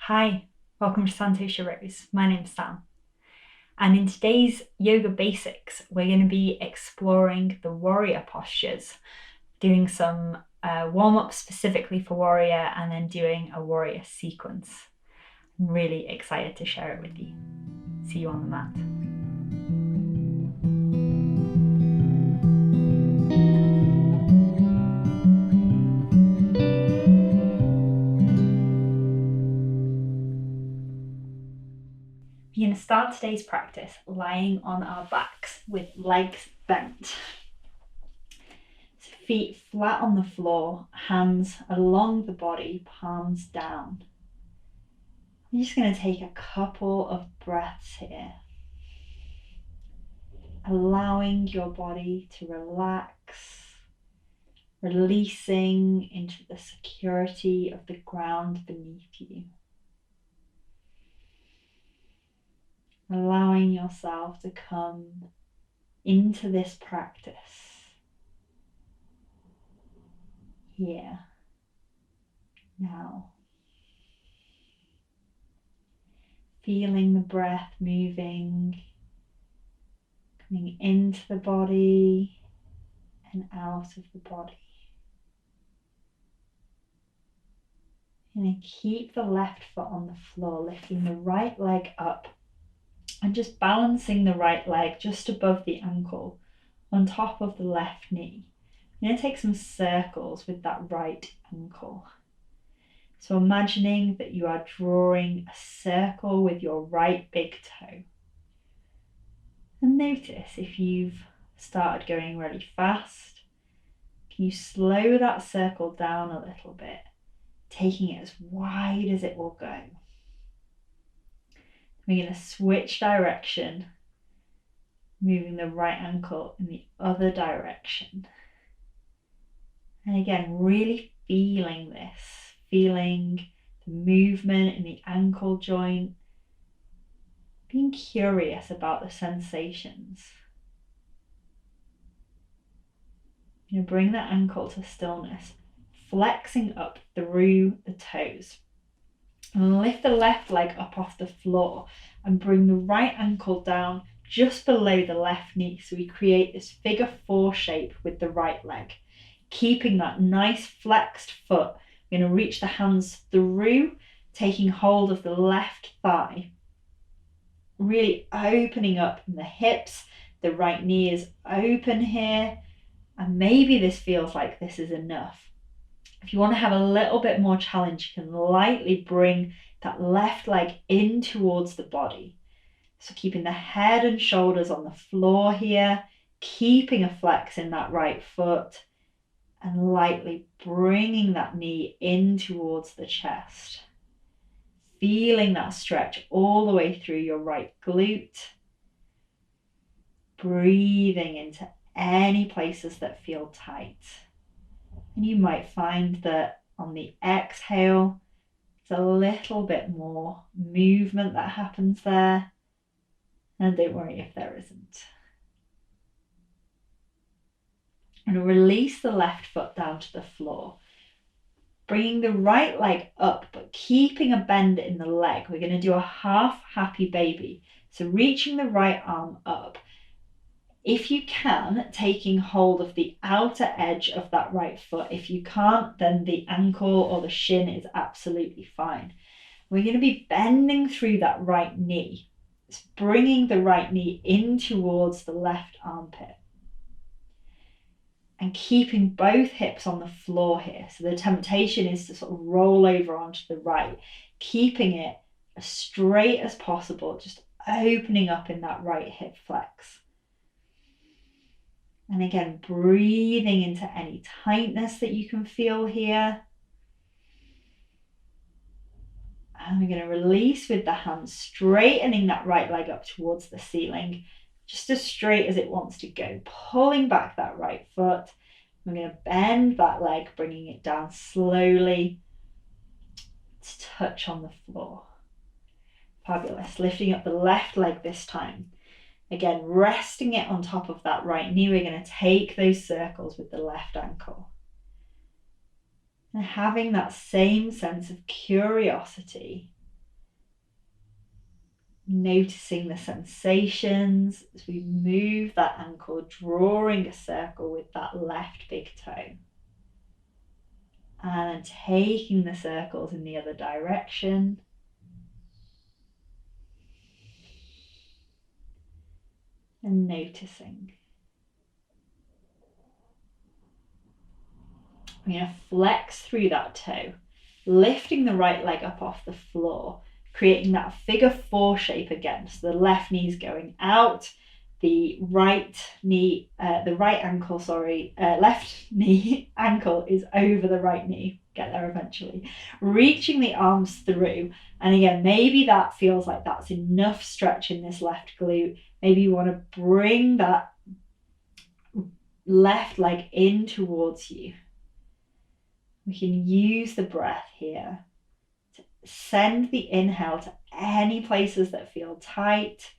Hi, welcome to Santosha Rose. My name's Sam. And in today's yoga basics, we're going to be exploring the warrior postures, doing some warm-up specifically for warrior and then doing a warrior sequence. I'm really excited to share it with you. See you on the mat. We're going to start today's practice lying on our backs with legs bent. So feet flat on the floor, hands along the body, palms down. I'm just going to take a couple of breaths here, allowing your body to relax, releasing into the security of the ground beneath you. Allowing yourself to come into this practice here, now. Feeling the breath moving, coming into the body and out of the body. And then keep the left foot on the floor, lifting the right leg up and just balancing the right leg just above the ankle on top of the left knee. I'm going to take some circles with that right ankle. So imagining that you are drawing a circle with your right big toe. And notice if you've started going really fast, can you slow that circle down a little bit, taking it as wide as it will go. We're going to switch direction, moving the right ankle in the other direction. And again, really feeling this, feeling the movement in the ankle joint, being curious about the sensations. You know, bring that ankle to stillness, flexing up through the toes. And lift the left leg up off the floor and bring the right ankle down just below the left knee. So we create this figure 4 shape with the right leg. Keeping that nice flexed foot, we're going to reach the hands through, taking hold of the left thigh. Really opening up in the hips, the right knee is open here. And maybe this feels like this is enough. If you want to have a little bit more challenge, you can lightly bring that left leg in towards the body. So keeping the head and shoulders on the floor here, keeping a flex in that right foot, and lightly bringing that knee in towards the chest. Feeling that stretch all the way through your right glute. Breathing into any places that feel tight. And you might find that on the exhale, there's a little bit more movement that happens there. And don't worry if there isn't. And release the left foot down to the floor. Bringing the right leg up, but keeping a bend in the leg. We're going to do a half happy baby. So reaching the right arm up. If you can, taking hold of the outer edge of that right foot. If you can't, then the ankle or the shin is absolutely fine. We're going to be bending through that right knee. It's bringing the right knee in towards the left armpit. And keeping both hips on the floor here. So the temptation is to sort of roll over onto the right, keeping it as straight as possible, just opening up in that right hip flex. And again, breathing into any tightness that you can feel here. And we're going to release with the hands, straightening that right leg up towards the ceiling, just as straight as it wants to go. Pulling back that right foot. We're going to bend that leg, bringing it down slowly to touch on the floor. Fabulous. Lifting up the left leg this time. Again, resting it on top of that right knee, we're going to take those circles with the left ankle. And having that same sense of curiosity Noticing the sensations as we move that ankle, drawing a circle with that left big toe. And taking the circles in the other direction. And noticing. I'm going to flex through that toe, lifting the right leg up off the floor, creating that figure 4 shape again. So the left knee's going out, the right knee, left knee ankle is over the right knee. Get there eventually. Reaching the arms through. And again, maybe that feels like that's enough stretch in this left glute. Maybe you want to bring that left leg in towards you. We can use the breath here to send the inhale to any places that feel tight.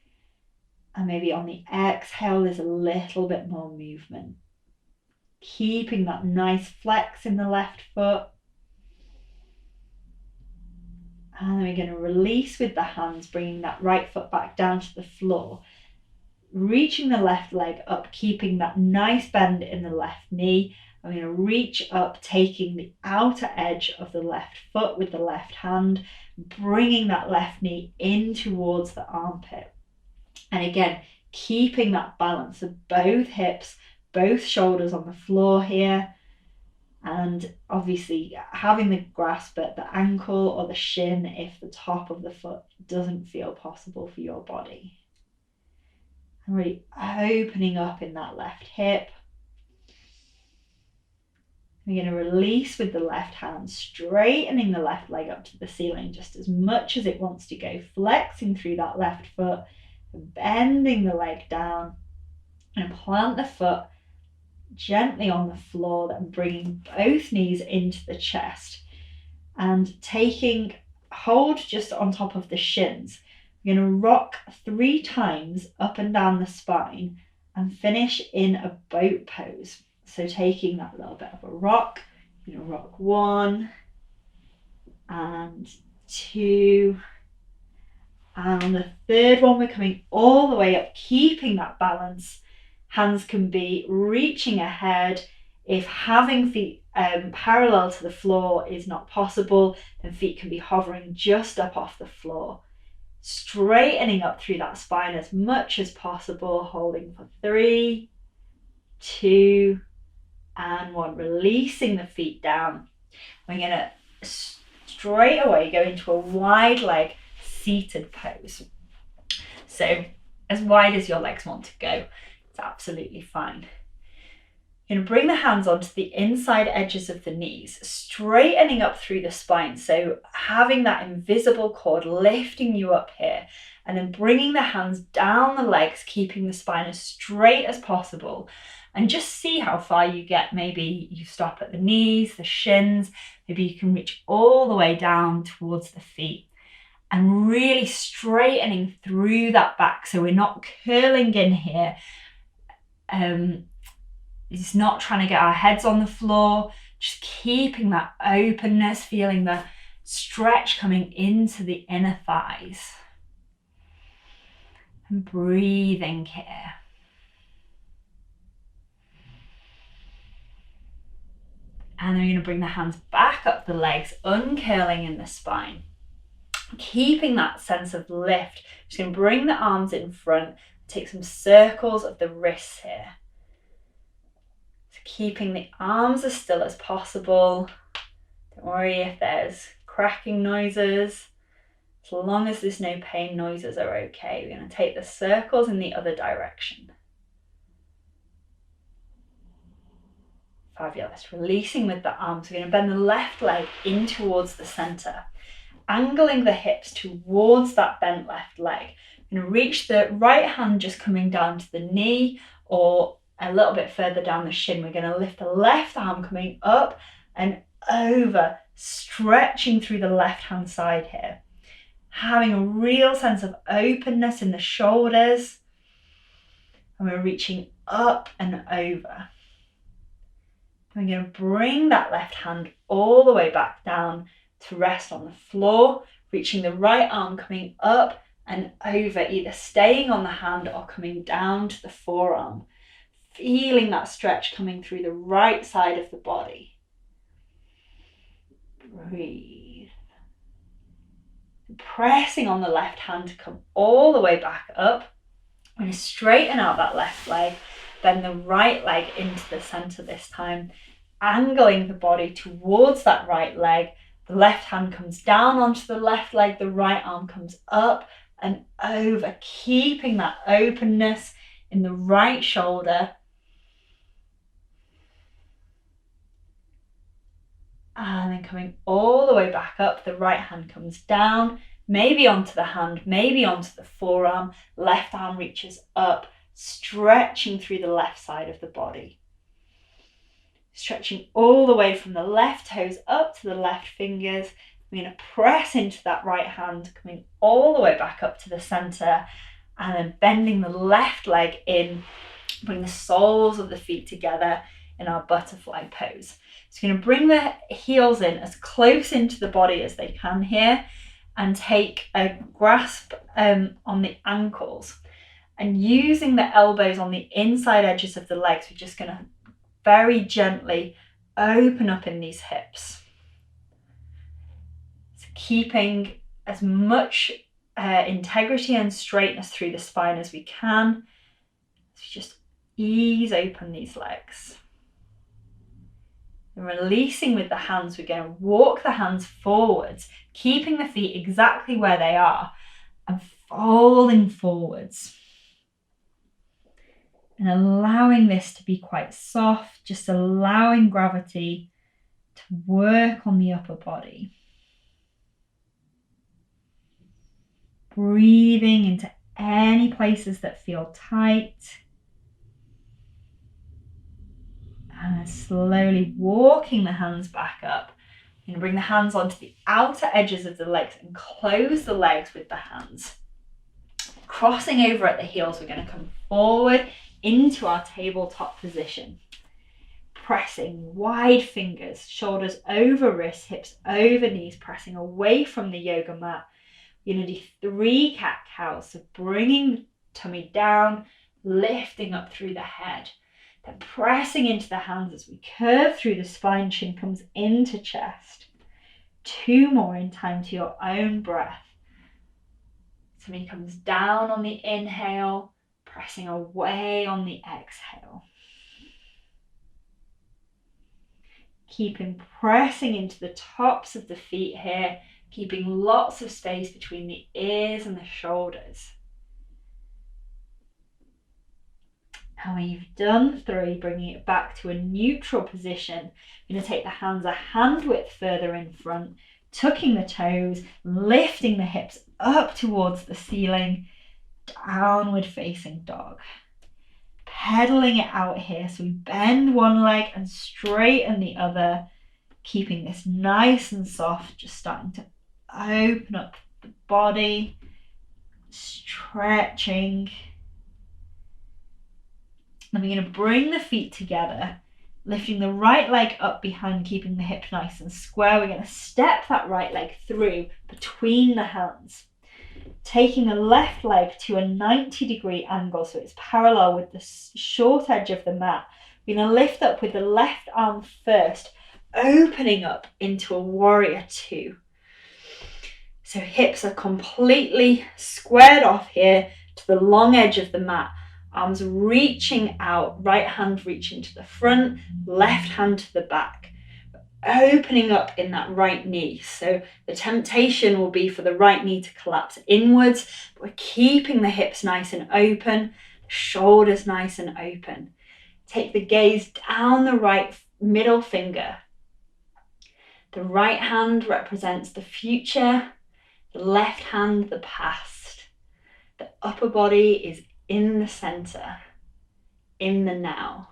And maybe on the exhale, there's a little bit more movement. Keeping that nice flex in the left foot. And then we're going to release with the hands, bringing that right foot back down to the floor. Reaching the left leg up, keeping that nice bend in the left knee. I'm going to reach up, taking the outer edge of the left foot with the left hand, bringing that left knee in towards the armpit. And again, keeping that balance of both hips, both shoulders on the floor here. And obviously having the grasp at the ankle or the shin if the top of the foot doesn't feel possible for your body. And really opening up in that left hip. We're going to release with the left hand, straightening the left leg up to the ceiling just as much as it wants to go, flexing through that left foot, bending the leg down, and plant the foot gently on the floor, then bringing both knees into the chest and taking hold just on top of the shins. We're going to rock 3 times up and down the spine and finish in a boat pose. So taking that little bit of a rock, you're going to rock 1 and 2, and on the third one we're coming all the way up, keeping that balance. Hands can be reaching ahead. If having feet parallel to the floor is not possible, then feet can be hovering just up off the floor. Straightening up through that spine as much as possible, holding for 3, 2, and 1. Releasing the feet down. We're going to straight away go into a wide leg seated pose. So as wide as your legs want to go. It's absolutely fine. You're going to bring the hands onto the inside edges of the knees, straightening up through the spine. So having that invisible cord lifting you up here, and then bringing the hands down the legs, keeping the spine as straight as possible. And just see how far you get. Maybe you stop at the knees, the shins. Maybe you can reach all the way down towards the feet. And really straightening through that back. So we're not curling in here. It's not trying to get our heads on the floor, just keeping that openness, feeling the stretch coming into the inner thighs. And breathing here. And then we're going to bring the hands back up the legs, uncurling in the spine. Keeping that sense of lift. Just going to bring the arms in front. Take some circles of the wrists here. So keeping the arms as still as possible. Don't worry if there's cracking noises. As long as there's no pain, noises are okay. We're going to take the circles in the other direction. Fabulous. Releasing with the arms. We're going to bend the left leg in towards the center. Angling the hips towards that bent left leg. We're going to reach the right hand just coming down to the knee or a little bit further down the shin. We're going to lift the left arm coming up and over, stretching through the left hand side here. Having a real sense of openness in the shoulders. And we're reaching up and over. We're going to bring that left hand all the way back down to rest on the floor, reaching the right arm coming up and over, either staying on the hand or coming down to the forearm. Feeling that stretch coming through the right side of the body. Breathe. Pressing on the left hand to come all the way back up. We're going to straighten out that left leg, bend the right leg into the center this time, angling the body towards that right leg. The left hand comes down onto the left leg, the right arm comes up and over, keeping that openness in the right shoulder. And then coming all the way back up, the right hand comes down, maybe onto the hand, maybe onto the forearm. Left arm reaches up, stretching through the left side of the body. Stretching all the way from the left toes up to the left fingers. We're going to press into that right hand, coming all the way back up to the center, and then bending the left leg in, bring the soles of the feet together in our butterfly pose. So you're going to bring the heels in as close into the body as they can here, and take a grasp on the ankles, and using the elbows on the inside edges of the legs, we're just going to very gently open up in these hips. So keeping as much integrity and straightness through the spine as we can. So just ease open these legs. And releasing with the hands, we're going to walk the hands forwards, keeping the feet exactly where they are and folding forwards. And allowing this to be quite soft, just allowing gravity to work on the upper body. Breathing into any places that feel tight. And then slowly walking the hands back up. You're going to bring the hands onto the outer edges of the legs and close the legs with the hands. Crossing over at the heels, we're going to come forward into our tabletop position. Pressing wide fingers, shoulders over wrists, hips over knees, pressing away from the yoga mat. We're going to do 3 cat-cows, so bringing the tummy down, lifting up through the head. Then pressing into the hands as we curve through the spine, chin comes into chest. 2 more in time to your own breath. Tummy comes down on the inhale, pressing away on the exhale. Keeping pressing into the tops of the feet here, keeping lots of space between the ears and the shoulders. And when you've done 3, bringing it back to a neutral position, you're going to take the hands a hand width further in front, tucking the toes, lifting the hips up towards the ceiling, downward facing dog. Pedaling it out here, so we bend one leg and straighten the other, keeping this nice and soft, just starting to open up the body, stretching. Then we're going to bring the feet together, lifting the right leg up behind, keeping the hip nice and square. We're going to step that right leg through between the hands, taking the left leg to a 90-degree angle so it's parallel with the short edge of the mat. We're going to lift up with the left arm first, opening up into a warrior 2. So hips are completely squared off here to the long edge of the mat. Arms reaching out, right hand reaching to the front, left hand to the back. Opening up in that right knee. So the temptation will be for the right knee to collapse inwards. But we're keeping the hips nice and open, the shoulders nice and open. Take the gaze down the right middle finger. The right hand represents the future, the left hand the past. The upper body is in the center, in the now.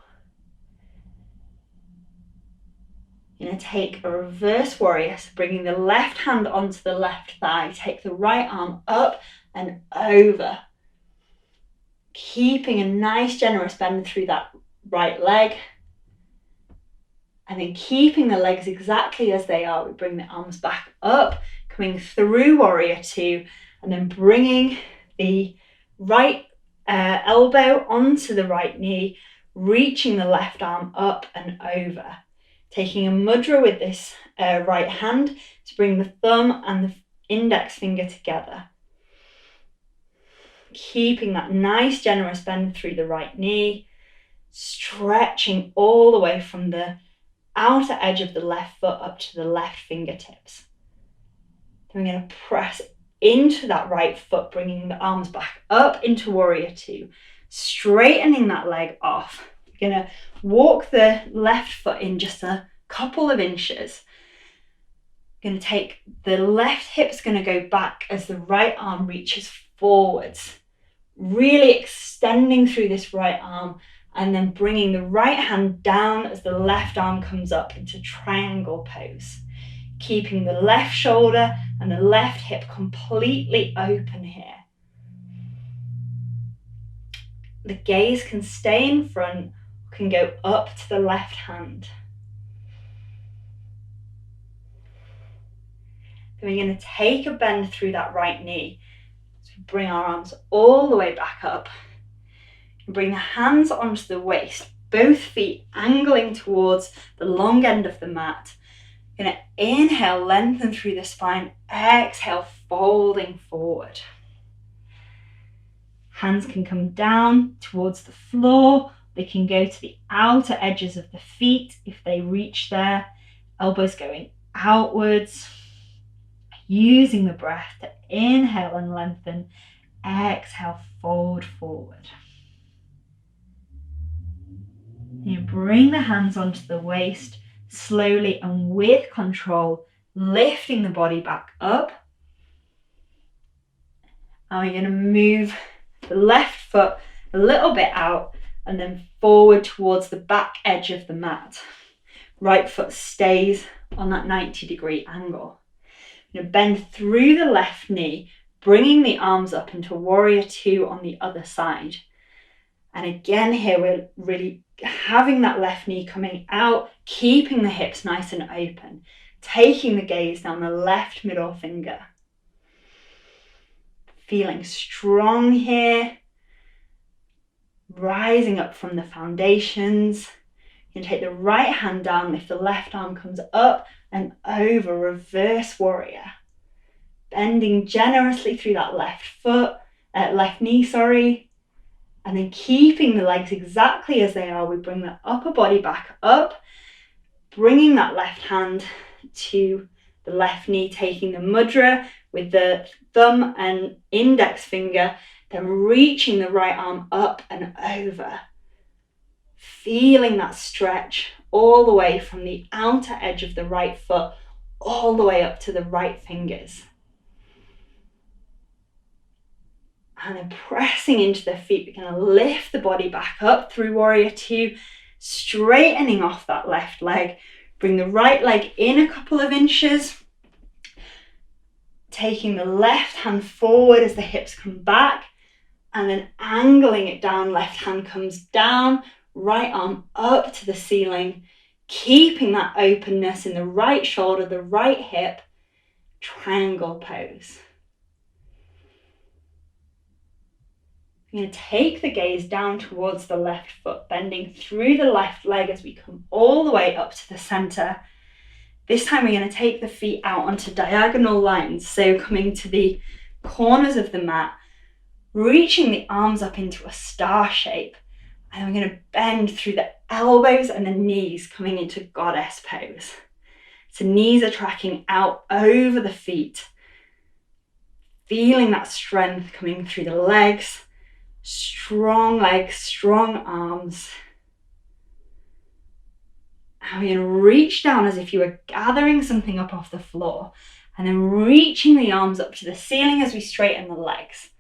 You're going to take a reverse warrior, so bringing the left hand onto the left thigh, take the right arm up and over, keeping a nice generous bend through that right leg, and then keeping the legs exactly as they are. We bring the arms back up, coming through warrior 2, and then bringing the right elbow onto the right knee, reaching the left arm up and over. Taking a mudra with this right hand to bring the thumb and the index finger together. Keeping that nice generous bend through the right knee, stretching all the way from the outer edge of the left foot up to the left fingertips. Then we're going to press into that right foot, bringing the arms back up into warrior two, straightening that leg off. We're going to walk the left foot in just a couple of inches. We're going to take the left hip's going to go back as the right arm reaches forwards, really extending through this right arm, and then bringing the right hand down as the left arm comes up into triangle pose. Keeping the left shoulder and the left hip completely open here. The gaze can stay in front, can go up to the left hand. Then we're going to take a bend through that right knee. So we bring our arms all the way back up. And bring the hands onto the waist, both feet angling towards the long end of the mat. Going to inhale, lengthen through the spine. Exhale, folding forward. Hands can come down towards the floor. They can go to the outer edges of the feet if they reach there. Elbows going outwards. Using the breath to inhale and lengthen. Exhale, fold forward. You bring the hands onto the waist, slowly and with control, lifting the body back up. And we're going to move the left foot a little bit out and then forward towards the back edge of the mat. Right foot stays on that 90-degree angle. You're going to bend through the left knee, bringing the arms up into warrior two on the other side. And again here, we're really having that left knee coming out, keeping the hips nice and open, taking the gaze down the left middle finger. Feeling strong here, rising up from the foundations. You can take the right hand down, lift the left arm comes up and over, reverse warrior. Bending generously through that left knee, and then keeping the legs exactly as they are, we bring the upper body back up, bringing that left hand to the left knee, taking the mudra with the thumb and index finger, then reaching the right arm up and over. Feeling that stretch all the way from the outer edge of the right foot, all the way up to the right fingers. And then pressing into the feet, we're going to lift the body back up through warrior two, straightening off that left leg. Bring the right leg in a couple of inches. Taking the left hand forward as the hips come back. And then angling it down, left hand comes down, right arm up to the ceiling. Keeping that openness in the right shoulder, the right hip. Triangle pose. We're going to take the gaze down towards the left foot, bending through the left leg as we come all the way up to the center. This time we're going to take the feet out onto diagonal lines, so coming to the corners of the mat, reaching the arms up into a star shape, and we're going to bend through the elbows and the knees, coming into goddess pose. So knees are tracking out over the feet, feeling that strength coming through the legs. Strong legs, strong arms. And we're going to reach down as if you were gathering something up off the floor, and then reaching the arms up to the ceiling as we straighten the legs.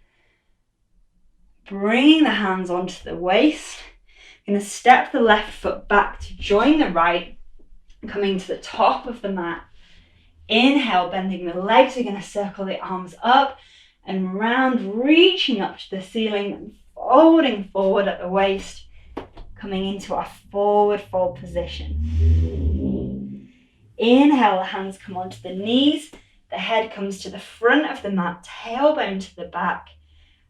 Bringing the hands onto the waist. We're going to step the left foot back to join the right, coming to the top of the mat. Inhale, bending the legs. We're going to circle the arms up and round, reaching up to the ceiling and folding forward at the waist, coming into our forward fold position. Inhale, the hands come onto the knees, The head comes to the front of the mat, tailbone to the back,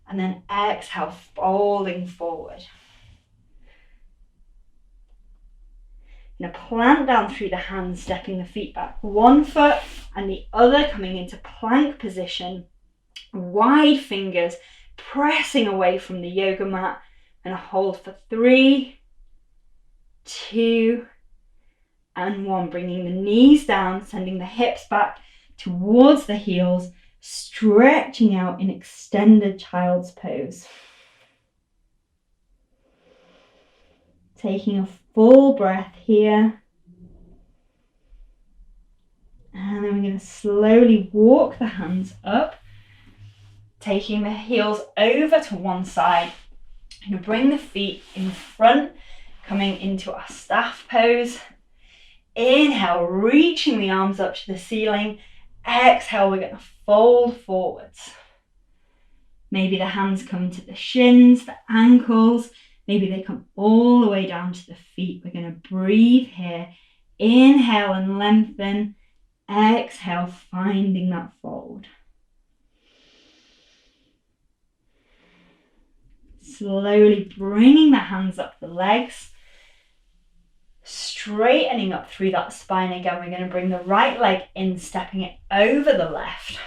and then exhale, folding forward. Now plant down through the hands, stepping the feet back, one foot and the other coming into plank position, wide fingers pressing away from the yoga mat, and hold for 3, 2, and 1. Bringing the knees down, sending the hips back towards the heels, stretching out in extended child's pose. Taking a full breath here. And then we're going to slowly walk the hands up, taking the heels over to one side. We're going to bring the feet in front, coming into our staff pose. Inhale, reaching the arms up to the ceiling. Exhale, we're going to fold forwards. Maybe the hands come to the shins, the ankles. Maybe they come all the way down to the feet. We're going to breathe here. Inhale and lengthen. Exhale, finding that fold. Slowly bringing the hands up the legs. Straightening up through that spine again. We're going to bring the right leg in, stepping it over the left.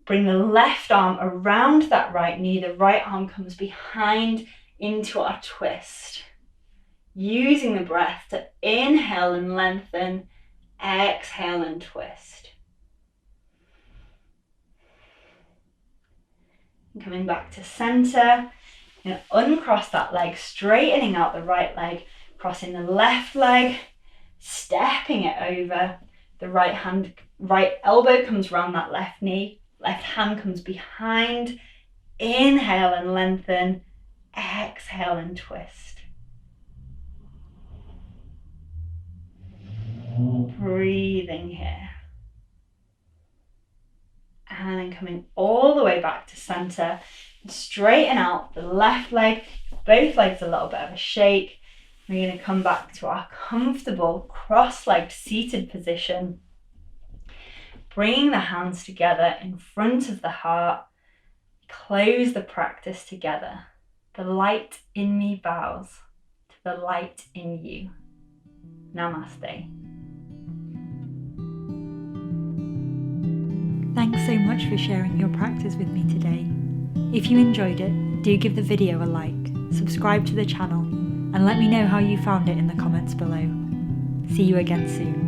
Bring the left arm around that right knee. The right arm comes behind into our twist. Using the breath to inhale and lengthen, exhale and twist. And coming back to center, and uncross that leg, straightening out the right leg, crossing the left leg, stepping it over. The right elbow comes around that left knee. Left hand comes behind. Inhale and lengthen. Exhale and twist. Breathing here. And then coming all the way back to center. Straighten out the left leg. Both legs a little bit of a shake. We're going to come back to our comfortable cross-legged seated position. Bringing the hands together in front of the heart. Close the practice together. The light in me bows to the light in you. Namaste. Thanks so much for sharing your practice with me today. If you enjoyed it, do give the video a like, subscribe to the channel, and let me know how you found it in the comments below. See you again soon.